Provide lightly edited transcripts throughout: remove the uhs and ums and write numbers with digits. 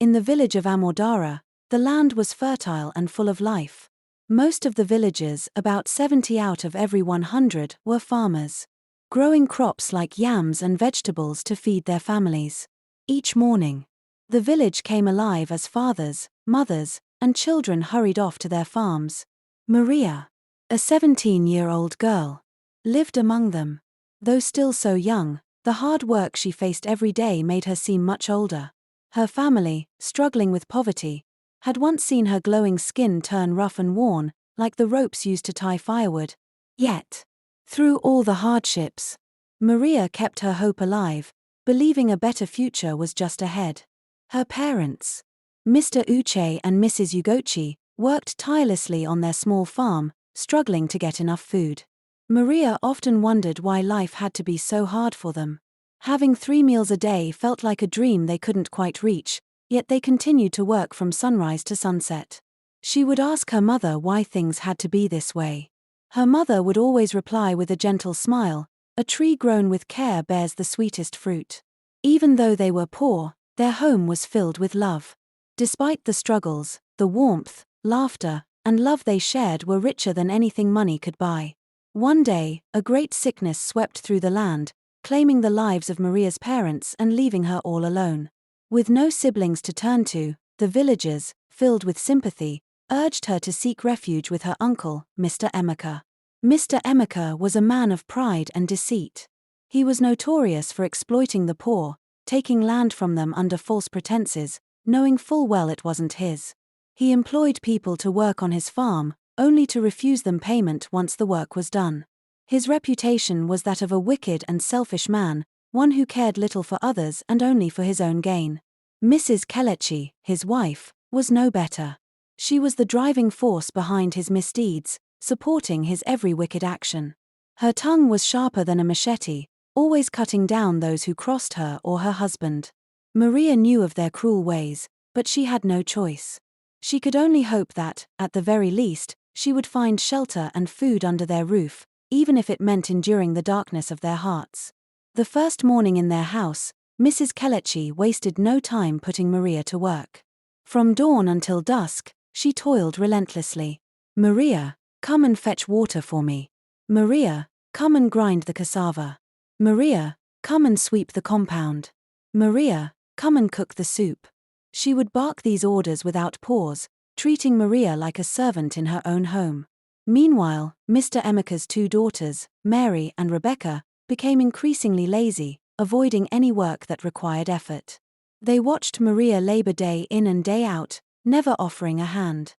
In the village of Amaudara, the land was fertile and full of life. Most of the villagers, about 70 out of every 100, were farmers, growing crops like yams and vegetables to feed their families. Each morning, the village came alive as fathers, mothers, and children hurried off to their farms. Maria, a 17-year-old girl, lived among them. Though still so young, the hard work she faced every day made her seem much older. Her family, struggling with poverty, had once seen her glowing skin turn rough and worn, like the ropes used to tie firewood. Yet, through all the hardships, Maria kept her hope alive, believing a better future was just ahead. Her parents, Mr. Uche and Mrs. Ugochi, worked tirelessly on their small farm, struggling to get enough food. Maria often wondered why life had to be so hard for them. Having 3 meals a day felt like a dream they couldn't quite reach, yet they continued to work from sunrise to sunset. She would ask her mother why things had to be this way. Her mother would always reply with a gentle smile, "A tree grown with care bears the sweetest fruit." Even though they were poor, their home was filled with love. Despite the struggles, the warmth, laughter, and love they shared were richer than anything money could buy. One day, a great sickness swept through the land, claiming the lives of Maria's parents and leaving her all alone. With no siblings to turn to, the villagers, filled with sympathy, urged her to seek refuge with her uncle, Mr. Emeka. Mr. Emeka was a man of pride and deceit. He was notorious for exploiting the poor, taking land from them under false pretenses, knowing full well it wasn't his. He employed people to work on his farm, only to refuse them payment once the work was done. His reputation was that of a wicked and selfish man, one who cared little for others and only for his own gain. Mrs. Kelechi, his wife, was no better. She was the driving force behind his misdeeds, supporting his every wicked action. Her tongue was sharper than a machete, always cutting down those who crossed her or her husband. Maria knew of their cruel ways, but she had no choice. She could only hope that, at the very least, she would find shelter and food under their roof, even if it meant enduring the darkness of their hearts. The first morning in their house, Mrs. Kelechi wasted no time putting Maria to work. From dawn until dusk, she toiled relentlessly. "Maria, come and fetch water for me. Maria, come and grind the cassava. Maria, come and sweep the compound. Maria, come and cook the soup." She would bark these orders without pause, treating Maria like a servant in her own home. Meanwhile, Mr. Emeka's 2 daughters, Mary and Rebecca, became increasingly lazy, avoiding any work that required effort. They watched Maria labor day in and day out, never offering a hand.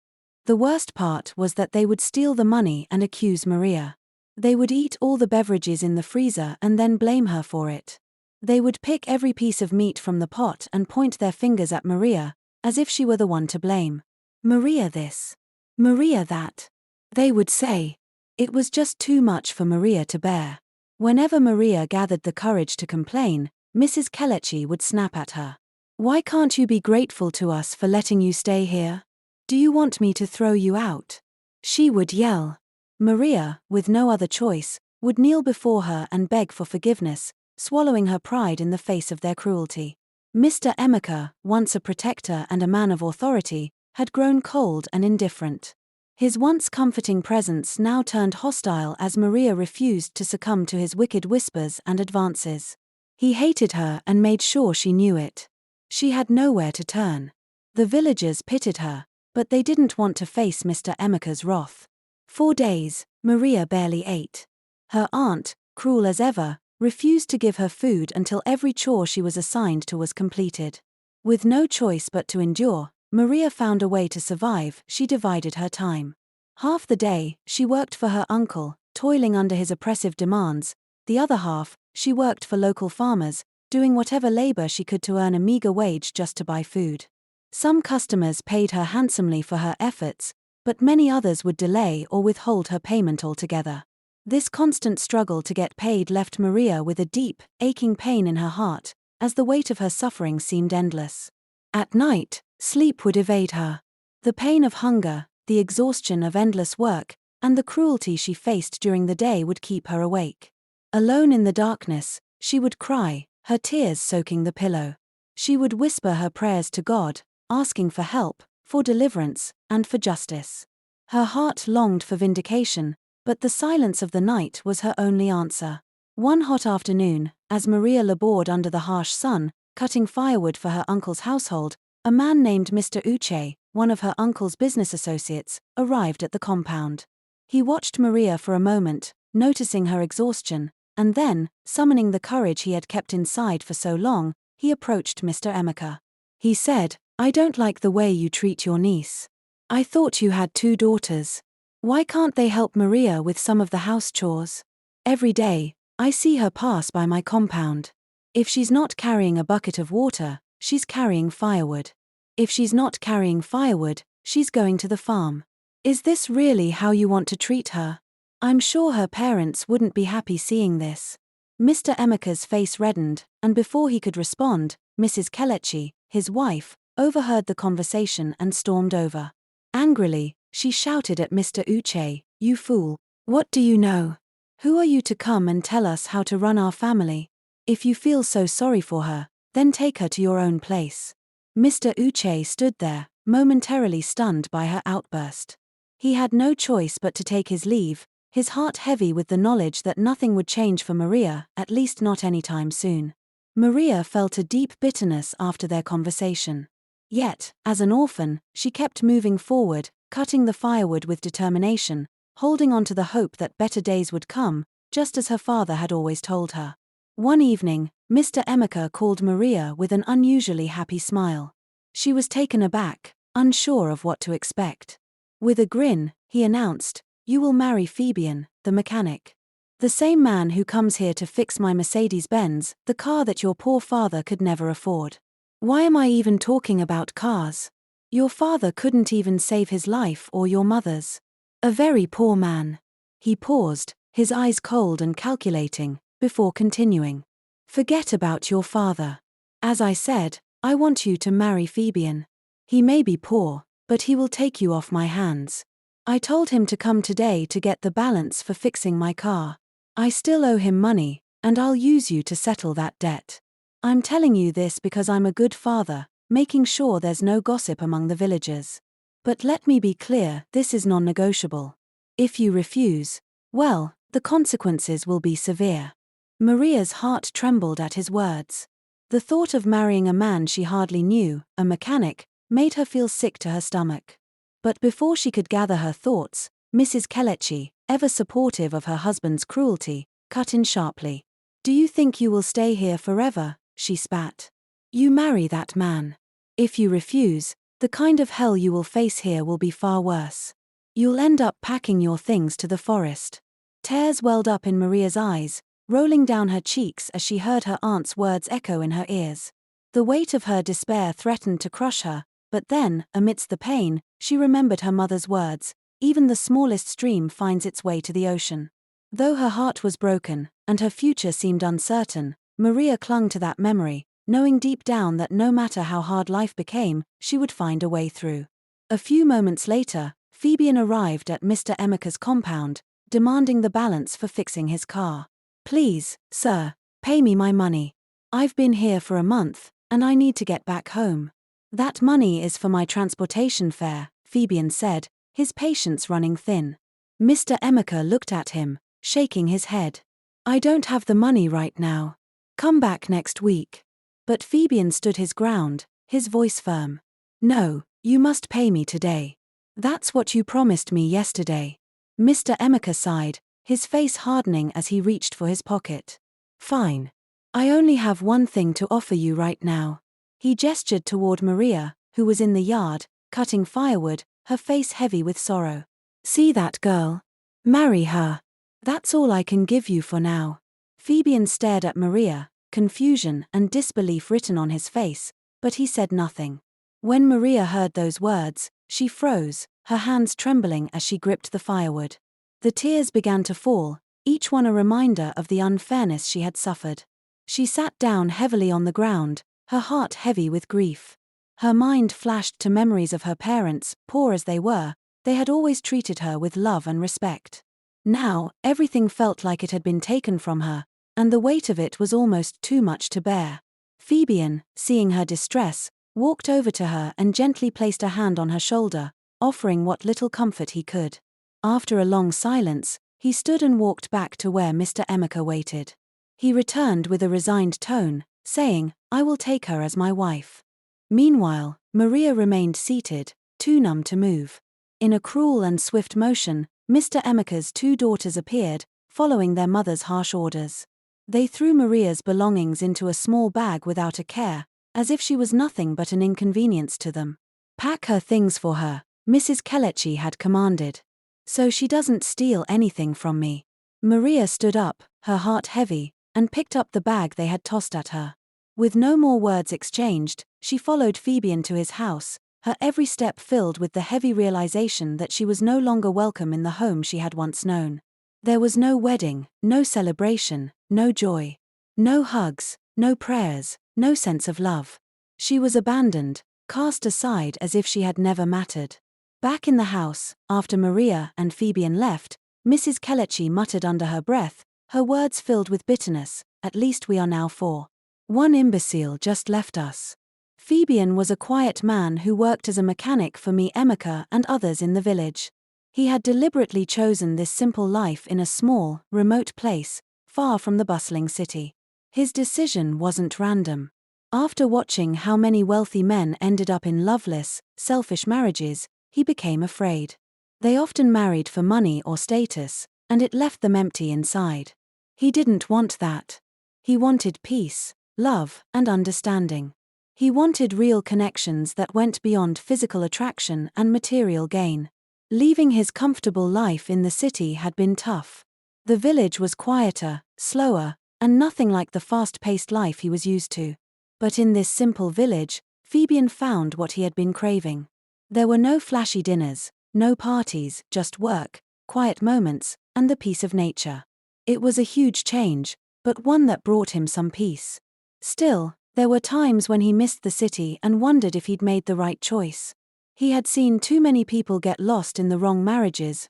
The worst part was that they would steal the money and accuse Maria. They would eat all the beverages in the freezer and then blame her for it. They would pick every piece of meat from the pot and point their fingers at Maria, as if she were the one to blame. "Maria this. Maria that," they would say. It was just too much for Maria to bear. Whenever Maria gathered the courage to complain, Mrs. Kelechi would snap at her. "Why can't you be grateful to us for letting you stay here? Do you want me to throw you out?" she would yell. Maria, with no other choice, would kneel before her and beg for forgiveness, swallowing her pride in the face of their cruelty. Mr. Emeka, once a protector and a man of authority, had grown cold and indifferent. His once comforting presence now turned hostile as Maria refused to succumb to his wicked whispers and advances. He hated her and made sure she knew it. She had nowhere to turn. The villagers pitied her, but they didn't want to face Mr. Emeka's wrath. For days, Maria barely ate. Her aunt, cruel as ever, refused to give her food until every chore she was assigned to was completed. With no choice but to endure, Maria found a way to survive. She divided her time. Half the day, she worked for her uncle, toiling under his oppressive demands. The other half, she worked for local farmers, doing whatever labor she could to earn a meager wage just to buy food. Some customers paid her handsomely for her efforts, but many others would delay or withhold her payment altogether. This constant struggle to get paid left Maria with a deep, aching pain in her heart, as the weight of her suffering seemed endless. At night, sleep would evade her. The pain of hunger, the exhaustion of endless work, and the cruelty she faced during the day would keep her awake. Alone in the darkness, she would cry, her tears soaking the pillow. She would whisper her prayers to God, asking for help, for deliverance, and for justice. Her heart longed for vindication, but the silence of the night was her only answer. One hot afternoon, as Maria labored under the harsh sun, cutting firewood for her uncle's household, a man named Mr. Uche, one of her uncle's business associates, arrived at the compound. He watched Maria for a moment, noticing her exhaustion, and then, summoning the courage he had kept inside for so long, he approached Mr. Emeka. He said, "I don't like the way you treat your niece. I thought you had 2 daughters. Why can't they help Maria with some of the house chores? Every day, I see her pass by my compound. If she's not carrying a bucket of water, she's carrying firewood. If she's not carrying firewood, she's going to the farm. Is this really how you want to treat her? I'm sure her parents wouldn't be happy seeing this." Mr. Emeka's face reddened, and before he could respond, Mrs. Kelechi, his wife, overheard the conversation and stormed over. Angrily, she shouted at Mr. Uche, "You fool! What do you know? Who are you to come and tell us how to run our family? If you feel so sorry for her, then take her to your own place." Mr. Uche stood there, momentarily stunned by her outburst. He had no choice but to take his leave, his heart heavy with the knowledge that nothing would change for Maria, at least not anytime soon. Maria felt a deep bitterness after their conversation. Yet, as an orphan, she kept moving forward, cutting the firewood with determination, holding on to the hope that better days would come, just as her father had always told her. One evening, Mr. Emeka called Maria with an unusually happy smile. She was taken aback, unsure of what to expect. With a grin, he announced, "You will marry Fabian, the mechanic. The same man who comes here to fix my Mercedes-Benz, the car that your poor father could never afford. Why am I even talking about cars? Your father couldn't even save his life or your mother's. A very poor man." He paused, his eyes cold and calculating, before continuing. "Forget about your father. As I said, I want you to marry Fabian. He may be poor, but he will take you off my hands. I told him to come today to get the balance for fixing my car. I still owe him money, and I'll use you to settle that debt. I'm telling you this because I'm a good father, making sure there's no gossip among the villagers. But let me be clear, this is non-negotiable. If you refuse, well, the consequences will be severe." Maria's heart trembled at his words. The thought of marrying a man she hardly knew, a mechanic, made her feel sick to her stomach. But before she could gather her thoughts, Mrs. Kelechi, ever supportive of her husband's cruelty, cut in sharply. "Do you think you will stay here forever?" she spat. "You marry that man. If you refuse, the kind of hell you will face here will be far worse. You'll end up packing your things to the forest." Tears welled up in Maria's eyes, rolling down her cheeks as she heard her aunt's words echo in her ears. The weight of her despair threatened to crush her, but then, amidst the pain, she remembered her mother's words, "Even the smallest stream finds its way to the ocean." Though her heart was broken, and her future seemed uncertain, Maria clung to that memory, knowing deep down that no matter how hard life became, she would find a way through. A few moments later, Fabian arrived at Mr. Emeka's compound, demanding the balance for fixing his car. "Please, sir, pay me my money. I've been here for a month, and I need to get back home." "That money is for my transportation fare," Fabian said, his patience running thin. Mr. Emeka looked at him, shaking his head. "I don't have the money right now. Come back next week." But Fabian stood his ground, his voice firm. "No, you must pay me today. That's what you promised me yesterday." Mr. Emeka sighed, his face hardening as he reached for his pocket. "Fine. I only have one thing to offer you right now." He gestured toward Maria, who was in the yard, cutting firewood, her face heavy with sorrow. "See that girl? Marry her. That's all I can give you for now." Fabian stared at Maria, confusion and disbelief written on his face, but he said nothing. When Maria heard those words, she froze, her hands trembling as she gripped the firewood. The tears began to fall, each one a reminder of the unfairness she had suffered. She sat down heavily on the ground, her heart heavy with grief. Her mind flashed to memories of her parents, poor as they were, they had always treated her with love and respect. Now, everything felt like it had been taken from her, and the weight of it was almost too much to bear. Fabian, seeing her distress, walked over to her and gently placed a hand on her shoulder, offering what little comfort he could. After a long silence, he stood and walked back to where Mr. Emeka waited. He returned with a resigned tone, saying, "I will take her as my wife." Meanwhile, Maria remained seated, too numb to move. In a cruel and swift motion, Mr. Emeka's two daughters appeared, following their mother's harsh orders. They threw Maria's belongings into a small bag without a care, as if she was nothing but an inconvenience to them. "Pack her things for her," Mrs. Kelechi had commanded. "So she doesn't steal anything from me." Maria stood up, her heart heavy, and picked up the bag they had tossed at her. With no more words exchanged, she followed Fabian to his house, her every step filled with the heavy realization that she was no longer welcome in the home she had once known. There was no wedding, no celebration, no joy. No hugs, no prayers, no sense of love. She was abandoned, cast aside as if she had never mattered. Back in the house, after Maria and Fabian left, Mrs. Kelechi muttered under her breath, her words filled with bitterness, "At least we are now four. One imbecile just left us." Fabian was a quiet man who worked as a mechanic for me, Emeka, and others in the village. He had deliberately chosen this simple life in a small, remote place, far from the bustling city. His decision wasn't random. After watching how many wealthy men ended up in loveless, selfish marriages, he became afraid. They often married for money or status, and it left them empty inside. He didn't want that. He wanted peace, love, and understanding. He wanted real connections that went beyond physical attraction and material gain. Leaving his comfortable life in the city had been tough. The village was quieter, slower, and nothing like the fast-paced life he was used to. But in this simple village, Fabian found what he had been craving. There were no flashy dinners, no parties, just work, quiet moments, and the peace of nature. It was a huge change, but one that brought him some peace. Still, there were times when he missed the city and wondered if he'd made the right choice. He had seen too many people get lost in the wrong marriages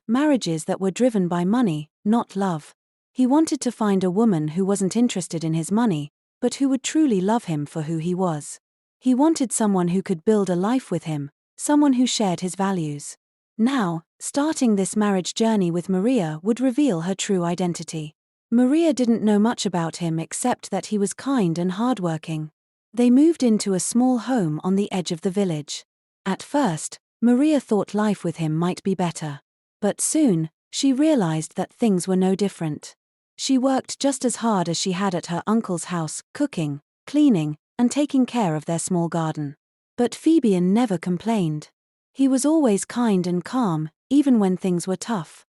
that were driven by money, not love. He wanted to find a woman who wasn't interested in his money, but who would truly love him for who he was. He wanted someone who could build a life with him, someone who shared his values. Now, starting this marriage journey with Maria would reveal her true identity. Maria didn't know much about him except that he was kind and hardworking. They moved into a small home on the edge of the village. At first, Maria thought life with him might be better. But soon, she realized that things were no different. She worked just as hard as she had at her uncle's house, cooking, cleaning, and taking care of their small garden. But Fabian never complained. He was always kind and calm, even when things were tough.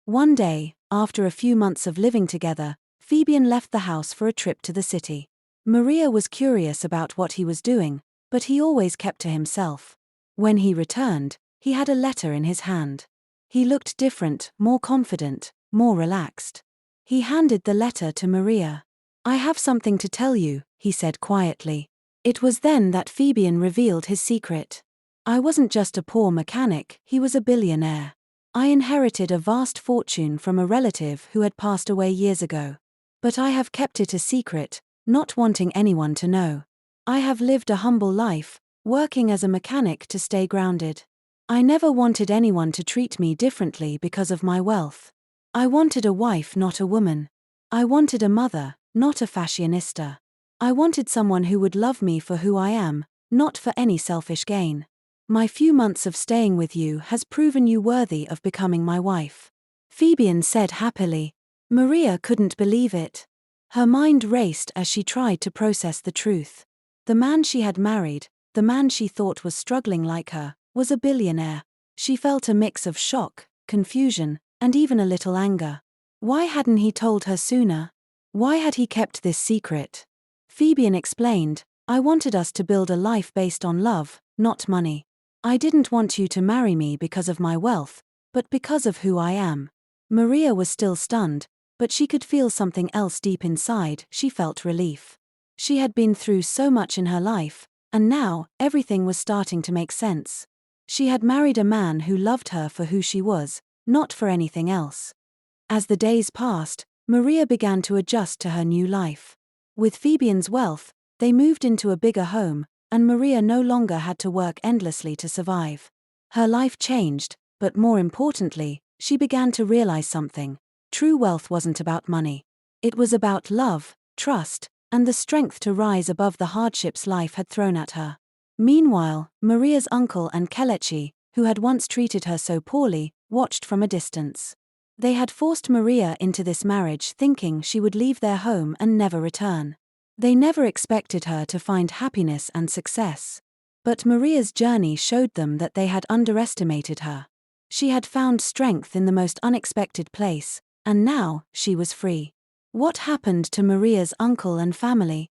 One day, after a few months of living together, Fabian left the house for a trip to the city. Maria was curious about what he was doing, but he always kept to himself. When he returned, he had a letter in his hand. He looked different, more confident, more relaxed. He handed the letter to Maria. "I have something to tell you," he said quietly. It was then that Fabian revealed his secret. "I wasn't just a poor mechanic, he was a billionaire. I inherited a vast fortune from a relative who had passed away years ago. But I have kept it a secret, not wanting anyone to know. I have lived a humble life, working as a mechanic to stay grounded. I never wanted anyone to treat me differently because of my wealth. I wanted a wife, not a woman. I wanted a mother, not a fashionista. I wanted someone who would love me for who I am, not for any selfish gain. My few months of staying with you has proven you worthy of becoming my wife." Fabian said happily. Maria couldn't believe it. Her mind raced as she tried to process the truth. The man she had married, the man she thought was struggling like her, was a billionaire. She felt a mix of shock, confusion, and even a little anger. Why hadn't he told her sooner? Why had he kept this secret? Fabian explained, "I wanted us to build a life based on love, not money. I didn't want you to marry me because of my wealth, but because of who I am." Maria was still stunned, but she could feel something else deep inside. She felt relief. She had been through so much in her life, and now, everything was starting to make sense. She had married a man who loved her for who she was, not for anything else. As the days passed, Maria began to adjust to her new life. With Fabian's wealth, they moved into a bigger home, and Maria no longer had to work endlessly to survive. Her life changed, but more importantly, she began to realize something. True wealth wasn't about money. It was about love, trust, and the strength to rise above the hardships life had thrown at her. Meanwhile, Maria's uncle and Kelechi, who had once treated her so poorly, watched from a distance. They had forced Maria into this marriage thinking she would leave their home and never return. They never expected her to find happiness and success. But Maria's journey showed them that they had underestimated her. She had found strength in the most unexpected place, and now she was free. What happened to Maria's uncle and family?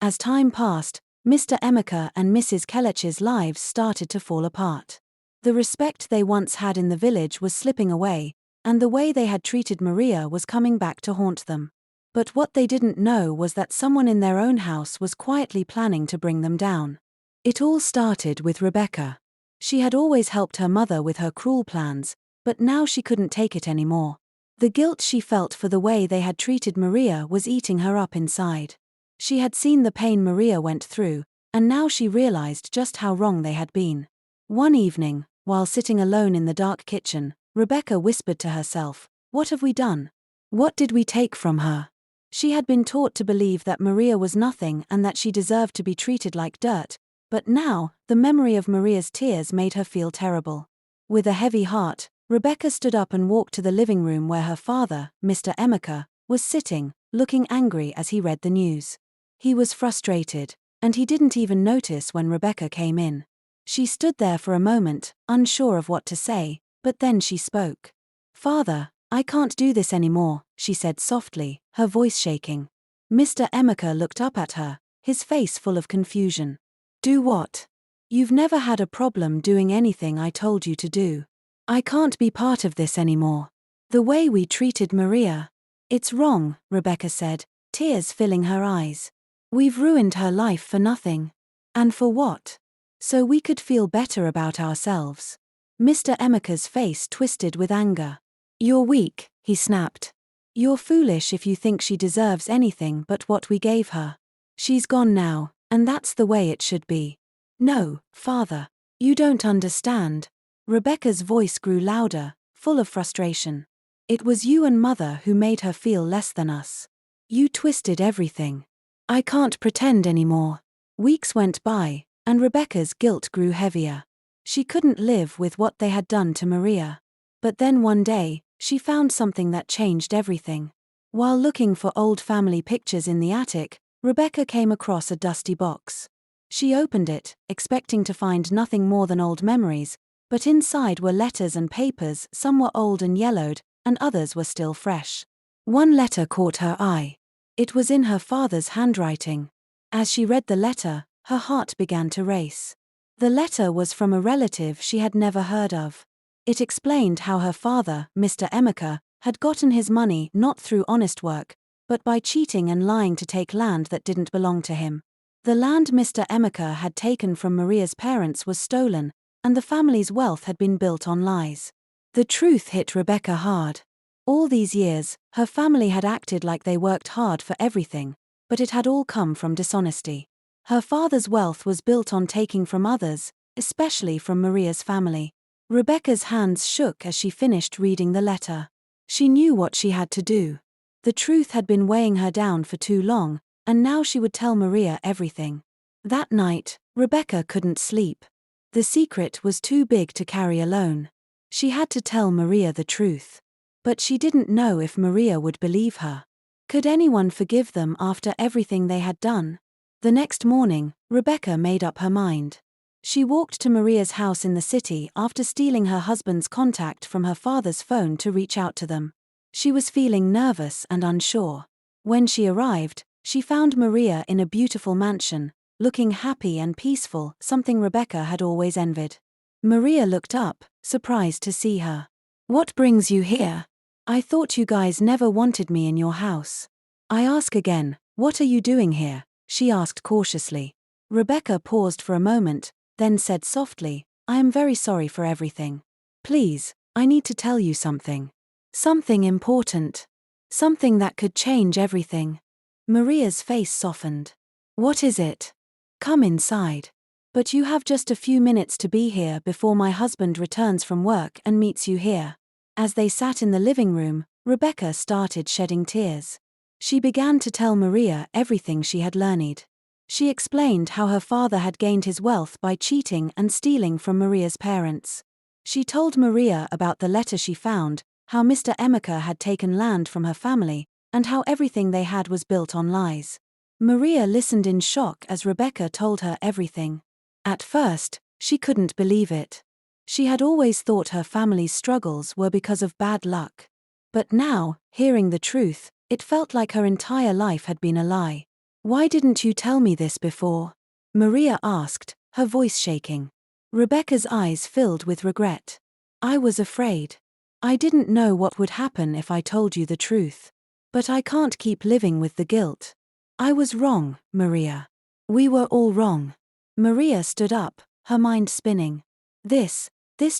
As time passed, Mr. Emeka and Mrs. Kelechi's lives started to fall apart. The respect they once had in the village was slipping away, and the way they had treated Maria was coming back to haunt them. But what they didn't know was that someone in their own house was quietly planning to bring them down. It all started with Rebecca. She had always helped her mother with her cruel plans, but now she couldn't take it anymore. The guilt she felt for the way they had treated Maria was eating her up inside. She had seen the pain Maria went through, and now she realized just how wrong they had been. One evening, while sitting alone in the dark kitchen, Rebecca whispered to herself, "What have we done? What did we take from her?" She had been taught to believe that Maria was nothing and that she deserved to be treated like dirt, but now, the memory of Maria's tears made her feel terrible. With a heavy heart, Rebecca stood up and walked to the living room where her father, Mr. Emeka, was sitting, looking angry as he read the news. He was frustrated, and he didn't even notice when Rebecca came in. She stood there for a moment, unsure of what to say, but then she spoke. "Father, I can't do this anymore," she said softly, her voice shaking. Mr. Emeka looked up at her, his face full of confusion. "Do what? You've never had a problem doing anything I told you to do. I can't be part of this anymore. The way we treated Maria. It's wrong," Rebecca said, tears filling her eyes. "We've ruined her life for nothing. And for what? So we could feel better about ourselves." Mr. Emeka's face twisted with anger. "You're weak," he snapped. "You're foolish if you think she deserves anything but what we gave her. She's gone now, and that's the way it should be." "No, Father. You don't understand." Rebecca's voice grew louder, full of frustration. "It was you and Mother who made her feel less than us. You twisted everything. I can't pretend anymore." Weeks went by, and Rebecca's guilt grew heavier. She couldn't live with what they had done to Maria. But then one day, she found something that changed everything. While looking for old family pictures in the attic, Rebecca came across a dusty box. She opened it, expecting to find nothing more than old memories, but inside were letters and papers. Some were old and yellowed, and others were still fresh. One letter caught her eye. It was in her father's handwriting. As she read the letter, her heart began to race. The letter was from a relative she had never heard of. It explained how her father, Mr. Emeka, had gotten his money not through honest work, but by cheating and lying to take land that didn't belong to him. The land Mr. Emeka had taken from Maria's parents was stolen, and the family's wealth had been built on lies. The truth hit Rebecca hard. All these years, her family had acted like they worked hard for everything, but it had all come from dishonesty. Her father's wealth was built on taking from others, especially from Maria's family. Rebecca's hands shook as she finished reading the letter. She knew what she had to do. The truth had been weighing her down for too long, and now she would tell Maria everything. That night, Rebecca couldn't sleep. The secret was too big to carry alone. She had to tell Maria the truth. But she didn't know if Maria would believe her. Could anyone forgive them after everything they had done? The next morning, Rebecca made up her mind. She walked to Maria's house in the city after stealing her husband's contact from her father's phone to reach out to them. She was feeling nervous and unsure. When she arrived, she found Maria in a beautiful mansion, looking happy and peaceful, something Rebecca had always envied. Maria looked up, surprised to see her. "What brings you here? I thought you guys never wanted me in your house." "I ask again, what are you doing here?" she asked cautiously. Rebecca paused for a moment, then said softly, "I am very sorry for everything. Please, I need to tell you something. Something important. Something that could change everything." Maria's face softened. "What is it? Come inside." But you have just a few minutes to be here before my husband returns from work and meets you here. As they sat in the living room, Rebecca started shedding tears. She began to tell Maria everything she had learned. She explained how her father had gained his wealth by cheating and stealing from Maria's parents. She told Maria about the letter she found, how Mr. Emeka had taken land from her family, and how everything they had was built on lies. Maria listened in shock as Rebecca told her everything. At first, she couldn't believe it. She had always thought her family's struggles were because of bad luck. But now, hearing the truth, it felt like her entire life had been a lie. "Why didn't you tell me this before?" Maria asked, her voice shaking. Rebecca's eyes filled with regret. "I was afraid. I didn't know what would happen if I told you the truth. But I can't keep living with the guilt. I was wrong, Maria. We were all wrong." Maria stood up, her mind spinning. This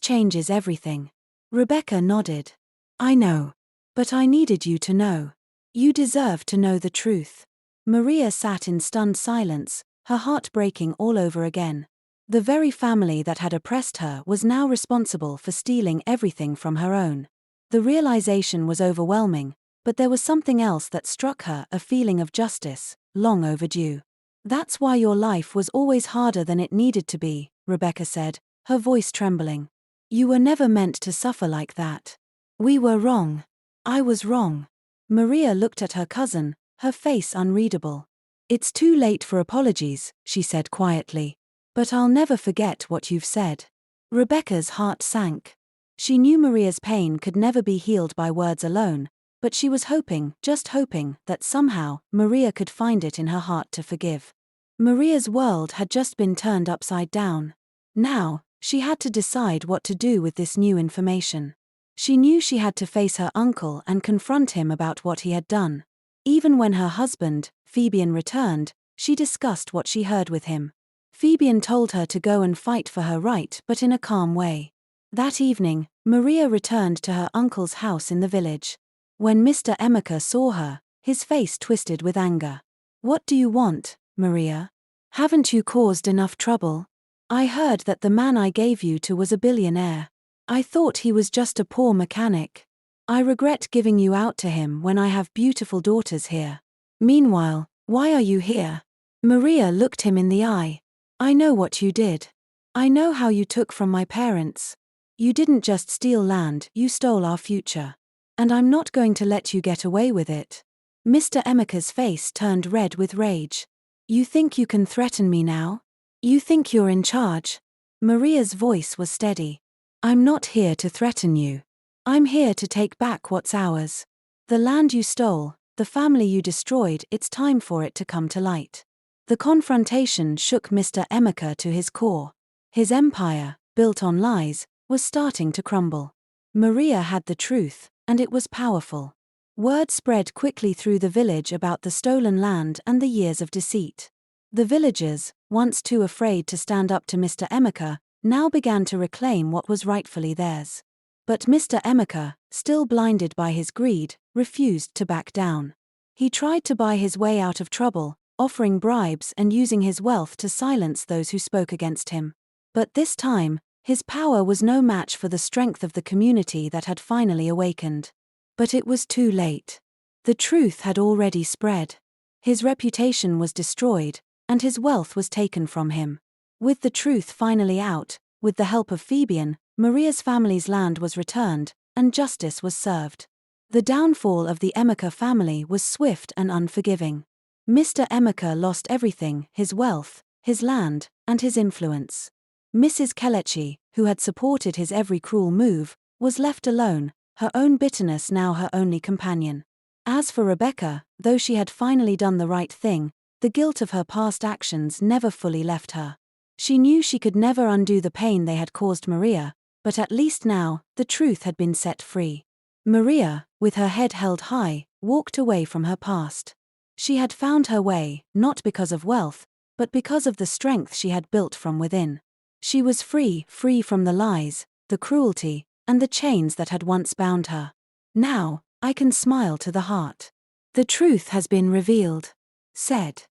changes everything." Rebecca nodded. "I know. But I needed you to know. You deserve to know the truth." Maria sat in stunned silence, her heart breaking all over again. The very family that had oppressed her was now responsible for stealing everything from her own. The realization was overwhelming, but there was something else that struck her, a feeling of justice, long overdue. "That's why your life was always harder than it needed to be," Rebecca said, her voice trembling. "You were never meant to suffer like that. We were wrong. I was wrong." Maria looked at her cousin, her face unreadable. "It's too late for apologies," she said quietly. "But I'll never forget what you've said." Rebecca's heart sank. She knew Maria's pain could never be healed by words alone, but she was hoping, just hoping, that somehow, Maria could find it in her heart to forgive. Maria's world had just been turned upside down. Now, she had to decide what to do with this new information. She knew she had to face her uncle and confront him about what he had done. Even when her husband, Fabian, returned, she discussed what she heard with him. Fabian told her to go and fight for her right, but in a calm way. That evening, Maria returned to her uncle's house in the village. When Mr. Emeka saw her, his face twisted with anger. "What do you want, Maria? Haven't you caused enough trouble? I heard that the man I gave you to was a billionaire. I thought he was just a poor mechanic. I regret giving you out to him when I have beautiful daughters here. Meanwhile, why are you here?" Maria looked him in the eye. "I know what you did. I know how you took from my parents. You didn't just steal land, you stole our future. And I'm not going to let you get away with it." Mr. Emeka's face turned red with rage. "You think you can threaten me now? You think you're in charge?" Maria's voice was steady. "I'm not here to threaten you. I'm here to take back what's ours. The land you stole, the family you destroyed, it's time for it to come to light." The confrontation shook Mr. Emeka to his core. His empire, built on lies, was starting to crumble. Maria had the truth, and it was powerful. Word spread quickly through the village about the stolen land and the years of deceit. The villagers, once too afraid to stand up to Mr. Emeka, now began to reclaim what was rightfully theirs. But Mr. Emeka, still blinded by his greed, refused to back down. He tried to buy his way out of trouble, offering bribes and using his wealth to silence those who spoke against him. But this time, his power was no match for the strength of the community that had finally awakened. But it was too late. The truth had already spread. His reputation was destroyed, and his wealth was taken from him. With the truth finally out, with the help of Fabian, Maria's family's land was returned, and justice was served. The downfall of the Emeka family was swift and unforgiving. Mr. Emeka lost everything: his wealth, his land, and his influence. Mrs. Kelechi, who had supported his every cruel move, was left alone, her own bitterness now her only companion. As for Rebecca, though she had finally done the right thing, the guilt of her past actions never fully left her. She knew she could never undo the pain they had caused Maria, but at least now, the truth had been set free. Maria, with her head held high, walked away from her past. She had found her way, not because of wealth, but because of the strength she had built from within. She was free from the lies, the cruelty, and the chains that had once bound her. "Now, I can smile to the heart. The truth has been revealed," said